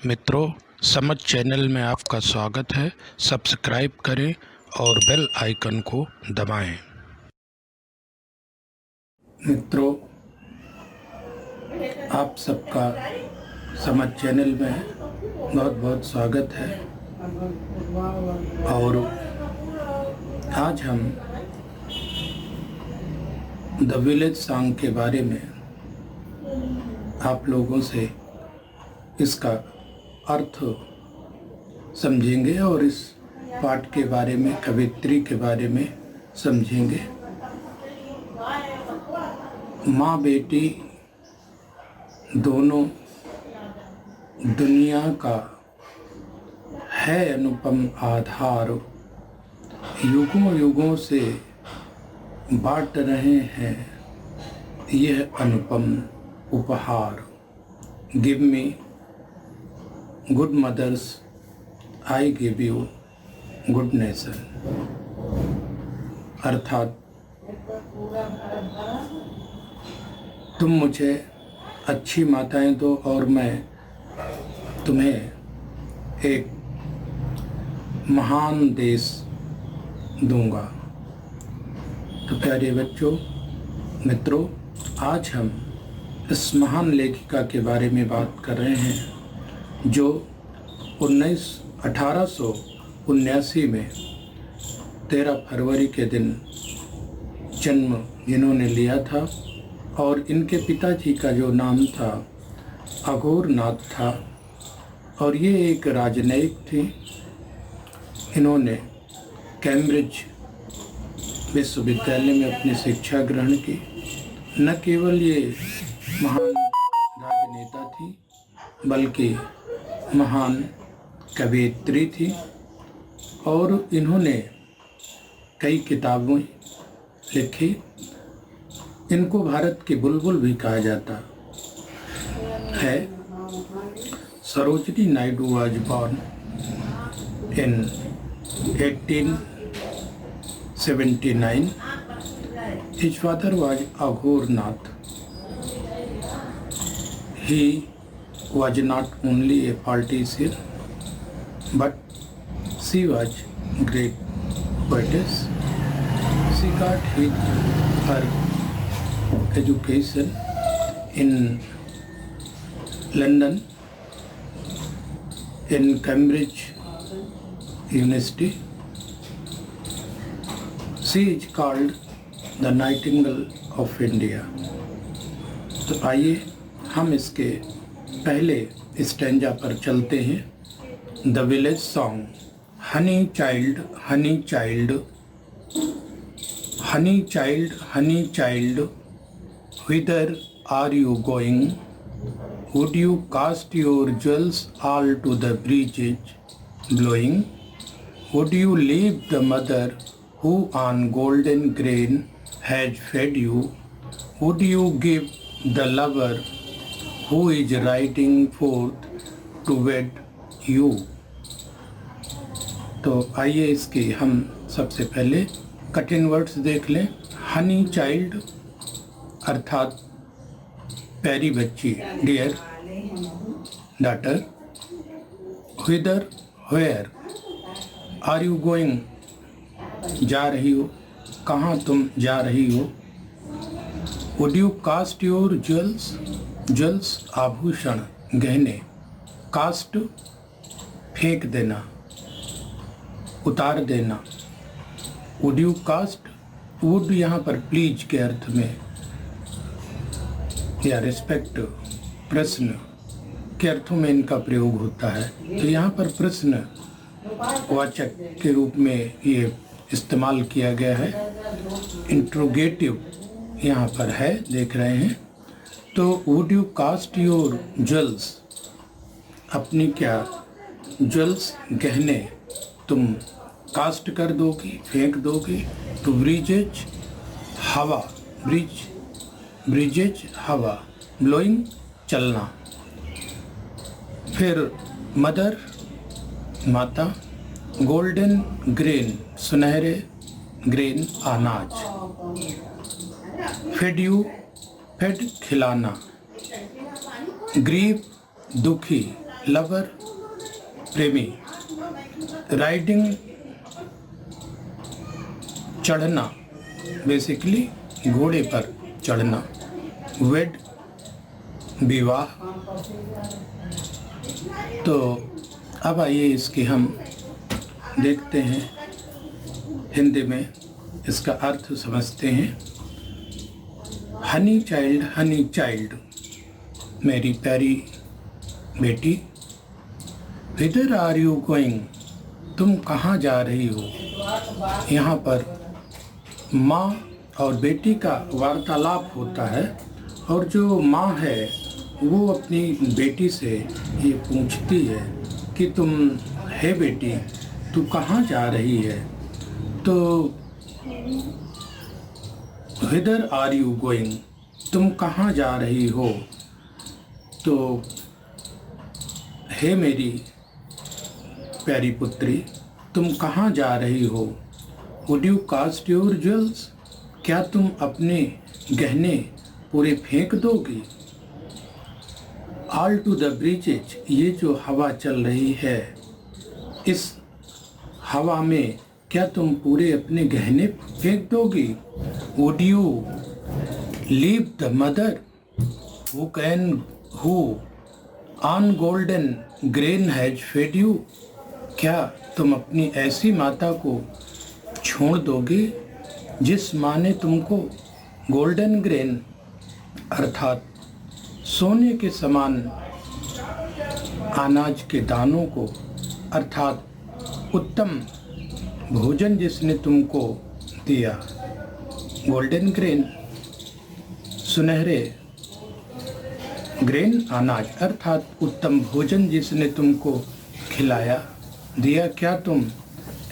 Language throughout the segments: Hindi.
मित्रों, समझ चैनल में आपका स्वागत है। सब्सक्राइब करें और बेल आइकन को दबाएं। मित्रों, आप सबका समझ चैनल में बहुत बहुत स्वागत है। और आज हम द विलेज सॉन्ग के बारे में आप लोगों से इसका अर्थ समझेंगे और इस पाठ के बारे में, कवित्री के बारे में समझेंगे। माँ बेटी दोनों दुनिया का है अनुपम आधार, युगों युगों से बांट रहे हैं यह अनुपम उपहार। Give me good mothers, I give you good nation. अर्थात तुम मुझे अच्छी माताएं दो और मैं तुम्हें एक महान देश दूंगा। तो प्यारे बच्चों, मित्रों, आज हम इस महान लेखिका के बारे में बात कर रहे हैं जो 1879 में 13 फरवरी के दिन जन्म जिन्होंने लिया था। और इनके पिताजी का जो नाम था अघोर नाथ था और ये एक राजनयिक थे। इन्होंने कैम्ब्रिज विश्वविद्यालय में अपनी शिक्षा ग्रहण की। न केवल ये महान राजनेता थी बल्कि महान कवयित्री थी और इन्होंने कई किताबें लिखी। इनको भारत की बुलबुल भी कहा जाता है। Sarojini Naidu was born in 1879. His father was Aghor Nath. He was not only a politician, but she was great poetess. She got her education in London, in Cambridge University. She is called the Nightingale of India. तो आइए हम इसके पहले स्टैंजा पर चलते हैं। The village song. Honey child, honey child, honey child, honey child, whither are you going? Would you cast your jewels all to the breezes blowing? Would you leave the mother who on golden grain has fed you? Would you give the lover who is riding forth to wed you? तो आइए इसकी हम सबसे पहले कठिन वर्ड्स देख लें। हनी चाइल्ड अर्थात प्यारी बच्ची, dear daughter. whither, where, are you going, जा रही हो, कहाँ तुम जा रही हो। would you cast your jewels, jewels आभूषण, गहने, कास्ट फेंक देना, उतार देना। would you cast, would यहाँ पर प्लीज के अर्थ में या रिस्पेक्ट, प्रश्न के अर्थों में इनका प्रयोग होता है। तो यहाँ पर प्रश्न वाचक के रूप में ये इस्तेमाल किया गया है। इंट्रोगेटिव यहाँ पर है, देख रहे हैं। तो would you cast your jewels, अपनी क्या ज्वेल्स, गहने तुम कास्ट कर दोगी, फेंक दोगी। तो ब्रिजेज हवा, ब्रिज, ब्रिजेज हवा, ब्लोइंग चलना। फिर मदर माता, गोल्डन ग्रेन सुनहरे ग्रेन अनाज, फेड यू फेड खिलाना, ग्रीव दुखी लवर प्रेमी, राइडिंग चढ़ना, बेसिकली घोड़े पर चढ़ना, वेड विवाह। तो अब आइए इसके हम देखते हैं, हिंदी में इसका अर्थ समझते हैं। हनी चाइल्ड, मेरी प्यारी बेटी, विदर आर यू गोइंग, तुम कहाँ जा रही हो। यहाँ पर माँ और बेटी का वार्तालाप होता है और जो माँ है वो अपनी बेटी से ये पूछती है कि तुम, हे बेटी, तू कहाँ जा रही है। तो विदर आर यू गोइंग, तुम कहाँ जा रही हो। तो हे मेरी प्यारी पुत्री, तुम कहाँ जा रही हो। Would you cast your jewels, क्या तुम अपने गहने पूरे फेंक दोगी। ऑल टू द ब्रीचेज, ये जो हवा चल रही है, इस हवा में क्या तुम पूरे अपने गहने फेंक दोगी। Would you leave the mother who on golden grain has fed you, क्या तुम अपनी ऐसी माता को छोड़ दोगे जिस माँ ने तुमको गोल्डन ग्रेन अर्थात सोने के समान अनाज के दानों को, अर्थात उत्तम भोजन जिसने तुमको दिया। गोल्डन ग्रेन, सुनहरे ग्रेन अनाज अर्थात उत्तम भोजन जिसने तुमको खिलाया दिया, क्या तुम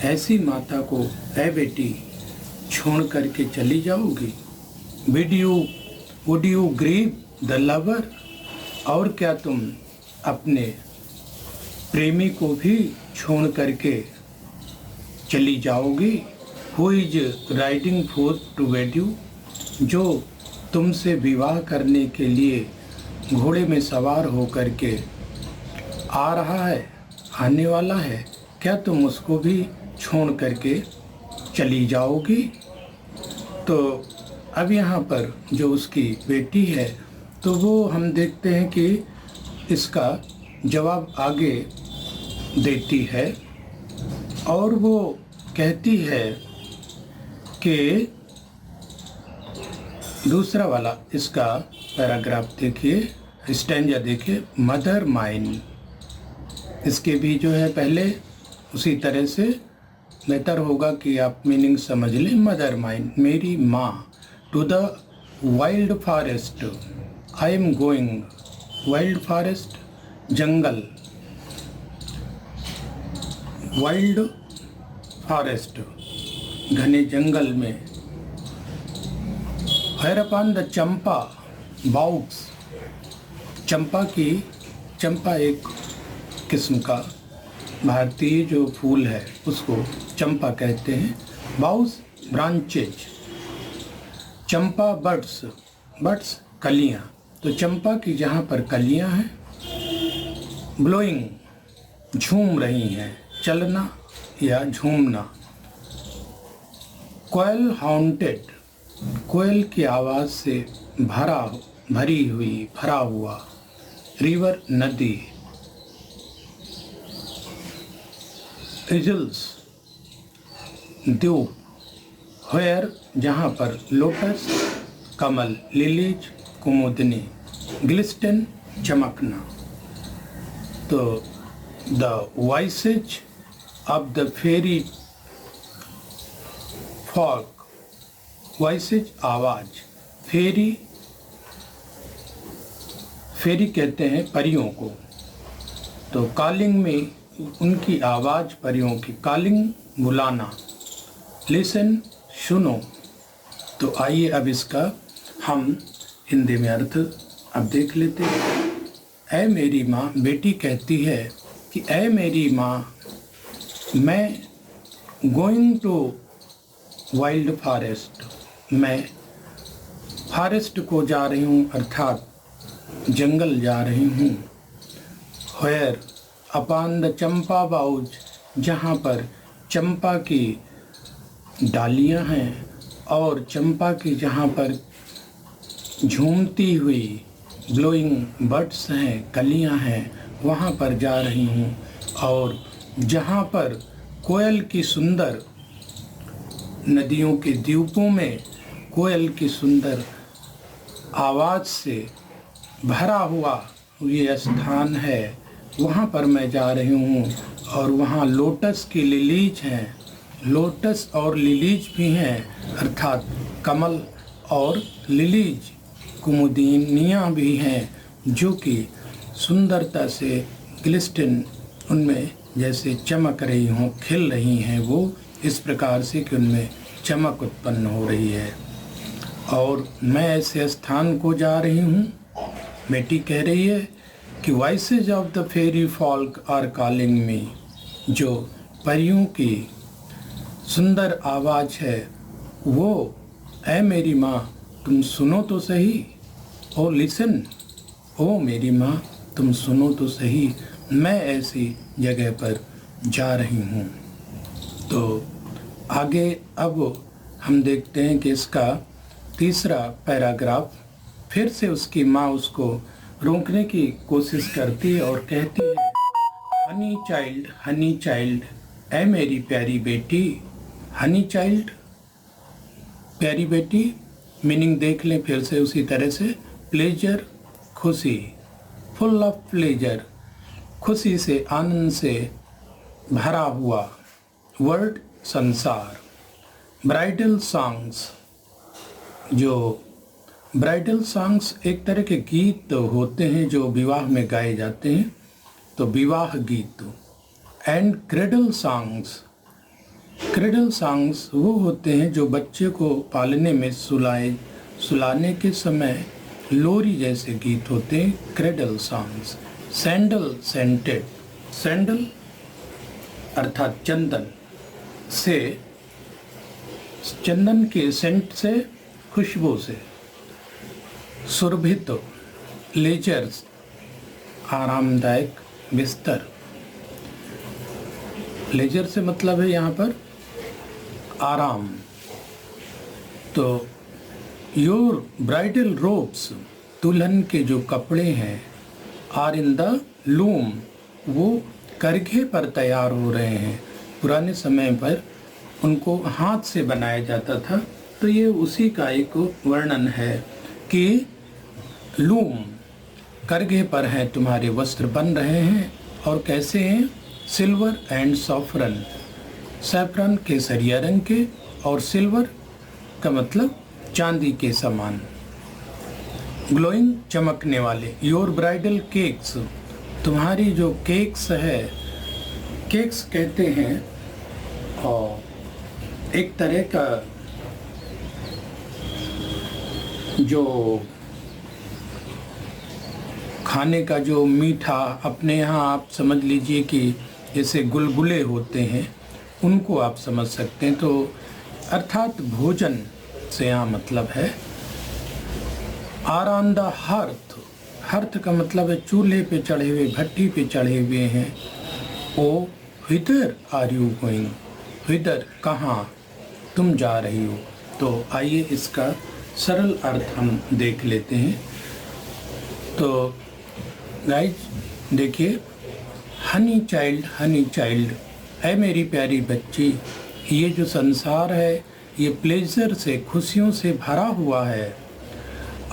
ऐसी माता को, ऐ बेटी, छोड़ करके चली जाओगी। Would you grieve the lover, और क्या तुम अपने प्रेमी को भी छोड़ करके चली जाओगी। Who is riding forth to wed you, जो तुमसे विवाह करने के लिए घोड़े में सवार होकर के आ रहा है, आने वाला है, क्या तुम उसको भी छोड़ करके चली जाओगी। तो अब यहाँ पर जो उसकी बेटी है, तो वो हम देखते हैं कि इसका जवाब आगे देती है और वो कहती है कि दूसरा वाला इसका पैराग्राफ देखिए, स्टैंजा देखिए, मदर माइन, इसके भी जो है पहले उसी तरह से बेहतर होगा कि आप मीनिंग समझ लें। मदर माइन, मेरी माँ, to the wild forest, I am going, wild forest जंगल, वाइल्ड फॉरेस्ट घने जंगल में। Hair upon the champa boughs, चंपा एक किस्म का भारतीय जो फूल है उसको चंपा कहते हैं। बाउस ब्रांचेज, चंपा बड्स कलियां, तो चंपा की जहाँ पर कलियां हैं, ब्लोइंग झूम रही हैं, चलना या झूमना। कोयल हाउंटेड, कोयल की आवाज़ से भरा हुआ। रिवर नदी। इजल्स द्यूप, हेयर जहाँ पर लोटस, कमल, लिलीज कुमुदनी, ग्लिस्टन चमकना। तो the voices of the fairy folk, voices आवाज, फेरी कहते हैं परियों को। तो कॉलिंग में उनकी आवाज़, परियों की कॉलिंग बुलाना। लिसन सुनो। तो आइए अब इसका हम हिंदी में अर्थ अब देख लेते हैं। ऐ मेरी माँ, बेटी कहती है कि ऐ मेरी माँ, मैं गोइंग टू वाइल्ड फॉरेस्ट, मैं फॉरेस्ट को जा रही हूँ अर्थात जंगल जा रही हूँ। Hair upon the champa boughs, जहाँ पर चंपा की डालियाँ हैं और चंपा की जहाँ पर झूमती हुई ग्लोइंग बड्स हैं, कलियाँ हैं, वहाँ पर जा रही हूँ। और जहाँ पर कोयल की सुंदर, नदियों के द्वीपों में कोयल की सुंदर आवाज़ से भरा हुआ ये स्थान है, वहाँ पर मैं जा रही हूँ। और वहाँ लोटस की लिलीज हैं, लोटस और लिलीज भी हैं, अर्थात कमल और लिलीज कुमुदिनियाँ भी हैं, जो कि सुंदरता से ग्लिस्टिन, उनमें जैसे चमक रही हों, खिल रही हैं वो, इस प्रकार से कि उनमें चमक उत्पन्न हो रही है। और मैं ऐसे स्थान को जा रही हूँ। बेटी कह रही है कि voices of the fairy folk are calling me, जो परियों की सुंदर आवाज़ है वो, ऐ मेरी माँ तुम सुनो तो सही, ओ लिसन, ओ मेरी माँ तुम सुनो तो सही, मैं ऐसी जगह पर जा रही हूँ। तो आगे अब हम देखते हैं कि इसका तीसरा पैराग्राफ, फिर से उसकी माँ उसको रोकने की कोशिश करती है और कहती है, हनी चाइल्ड, ऐ मेरी प्यारी बेटी। हनी चाइल्ड, प्यारी बेटी, मीनिंग देख लें फिर से उसी तरह से। प्लेजर, खुशी, फुल ऑफ प्लेजर, खुशी से, आनंद से भरा हुआ। वर्ल्ड, संसार। ब्राइडल सॉन्ग्स, जो ब्राइडल सॉन्ग्स एक तरह के गीत होते हैं जो विवाह में गाए जाते हैं, तो विवाह गीत। And cradle songs, cradle songs वो होते हैं जो बच्चे को पालने में सुलाने के समय लोरी जैसे गीत होते हैं, cradle songs. Sandal scented, sandal अर्थात चंदन से, चंदन के सेंट से, खुशबू से सुरभित। लेजर्स, आरामदायक बिस्तर। लेजर से मतलब है यहाँ पर आराम। तो योर ब्राइडल रोब्स, दुल्हन के जो कपड़े हैं, आर इन द लूम, वो करघे पर तैयार हो रहे हैं। पुराने समय पर उनको हाथ से बनाया जाता था, तो ये उसी का एक वर्णन है कि लूम, करघे पर हैं तुम्हारे वस्त्र बन रहे हैं। और कैसे हैं? सिल्वर एंड सॉफ्रन, सैफरन केसरिया रंग के, और सिल्वर का मतलब चांदी के समान। ग्लोइंग, चमकने वाले। योर ब्राइडल केक्स, तुम्हारी जो केक्स है, केक्स कहते हैं और एक तरह का जो खाने का जो मीठा, अपने यहाँ आप समझ लीजिए कि जैसे गुलगुले होते हैं, उनको आप समझ सकते हैं। तो अर्थात भोजन से यहाँ मतलब है। Are on the hearth, hearth का मतलब है चूल्हे पे चढ़े हुए, भट्टी पे चढ़े हुए हैं। ओ whether are you going, whether कहाँ तुम जा रही हो। तो आइए इसका सरल अर्थ हम देख लेते हैं। तो गाइज देखिए, हनी चाइल्ड, है मेरी प्यारी बच्ची, ये जो संसार है ये प्लेजर से, खुशियों से भरा हुआ है।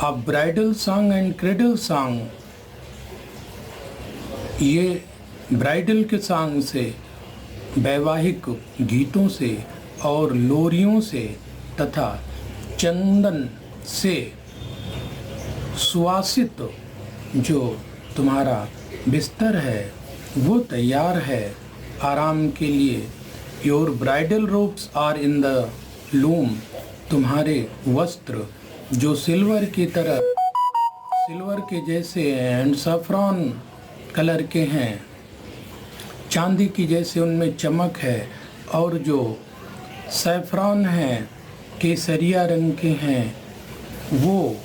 अब bridal song and cradle song, ये ब्राइडल के सॉन्ग से, वैवाहिक गीतों से और लोरियों से तथा चंदन से सुवासित जो तुम्हारा बिस्तर है वो तैयार है आराम के लिए। Your bridal robes are in the loom, तुम्हारे वस्त्र जो सिल्वर की तरह, सिल्वर के जैसे एंड सैफरॉन कलर के हैं, चांदी की जैसे उनमें चमक है, और जो सैफरॉन हैं, केसरिया रंग के हैं, वो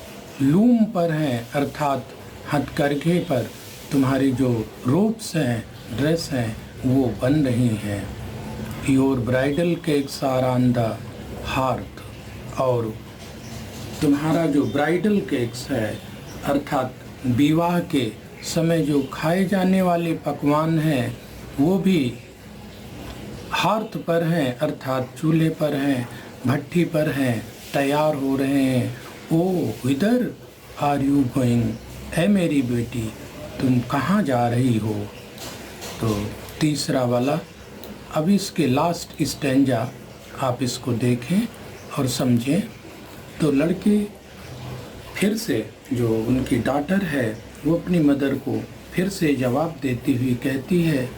लूम पर हैं, अर्थात हथकरघे पर तुम्हारी जो रोब्स हैं ड्रेस हैं वो बन रही हैं। Your bridal cakes are on the hearth, और तुम्हारा जो ब्राइडल केक्स है अर्थात विवाह के समय जो खाए जाने वाले पकवान हैं वो भी हार्थ पर हैं अर्थात चूल्हे पर हैं, भट्टी पर हैं, तैयार हो रहे हैं। ओ विदर आर यू गोइंग, है मेरी बेटी तुम कहाँ जा रही हो। तो तीसरा वाला, अब इसके लास्ट स्टैंजा आप इसको देखें और समझें। तो लड़की फिर से जो उनकी डॉटर है वो अपनी मदर को फिर से जवाब देती हुई कहती है,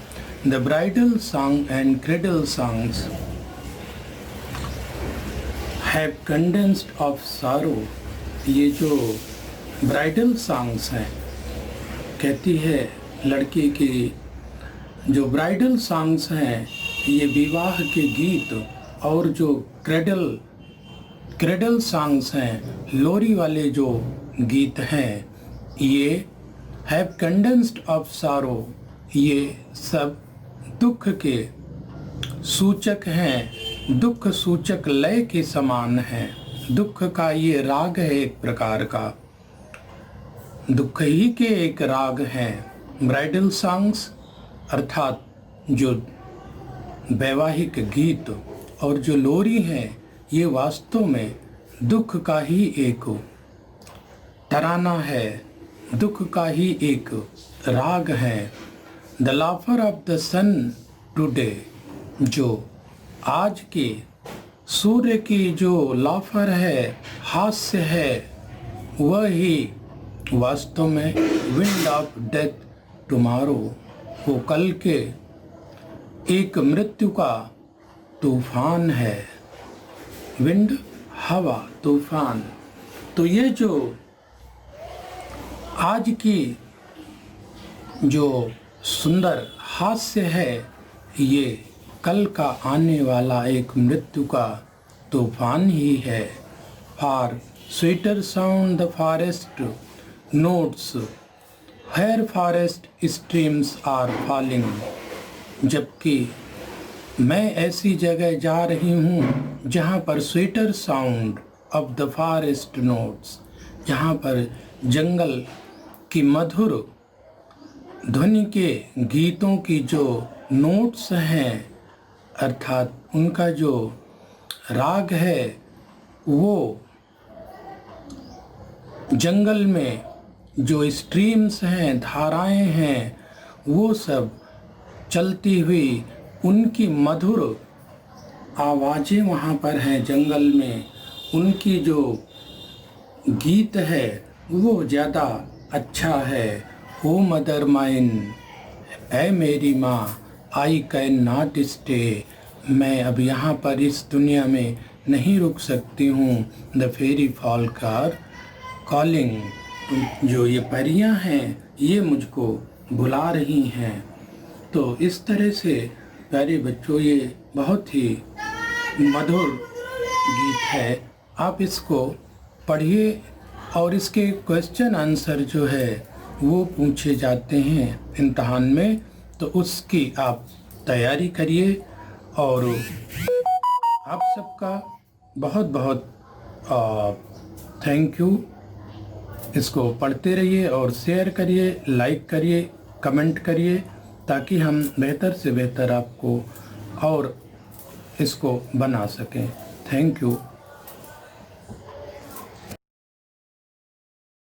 the bridal song and cradle songs have condensed of सारो। ये जो ब्राइडल सॉन्ग्स हैं, कहती है लड़की की जो ब्राइडल सॉन्ग्स हैं ये विवाह के गीत, और जो क्रेडल सॉन्ग्स हैं लोरी वाले जो गीत हैं ये हैव कंडेंस्ड ऑफ सारो, ये सब दुख के सूचक हैं, दुख सूचक लय के समान हैं। दुख का ये राग है, एक प्रकार का दुख ही के एक राग हैं ब्राइडल सॉन्ग्स अर्थात जो वैवाहिक गीत, और जो लोरी हैं ये वास्तव में दुख का ही एक तराना है, दुख का ही एक राग है। The laughter of the sun today, जो आज के सूर्य की जो लाफर है, हास्य है, वह ही वास्तव में विंड ऑफ डेथ टुमारो, वो कल के एक मृत्यु का तूफान है। विंड हवा, तूफान। तो ये जो आज की जो सुंदर हास्य है ये कल का आने वाला एक मृत्यु का तूफान ही है। Far sweeter sound the forest notes where forest streams are falling, जबकि मैं ऐसी जगह जा रही हूँ जहाँ पर sweeter sound of the forest notes, जहाँ पर जंगल की मधुर ध्वनि के गीतों की जो नोट्स हैं अर्थात उनका जो राग है वो जंगल में जो स्ट्रीम्स हैं, धाराएं हैं, वो सब चलती हुई उनकी मधुर आवाज़ें वहाँ पर हैं जंगल में, उनकी जो गीत है वो ज़्यादा अच्छा है। ओ मदर माइन, ऐ मेरी माँ, आई कैन नॉट स्टे, मैं अब यहाँ पर इस दुनिया में नहीं रुक सकती हूँ। द फेरी फॉल्कार कॉलिंग, जो ये परियां हैं ये मुझको बुला रही हैं। तो इस तरह से प्यारे बच्चों ये बहुत ही मधुर गीत है, आप इसको पढ़िए और इसके क्वेश्चन आंसर जो है वो पूछे जाते हैं इम्तहान में, तो उसकी आप तैयारी करिए। और आप सबका बहुत बहुत थैंक यू। इसको पढ़ते रहिए और शेयर करिए, लाइक करिए, कमेंट करिए, ताकि हम बेहतर से बेहतर आपको और इसको बना सकें। Thank you.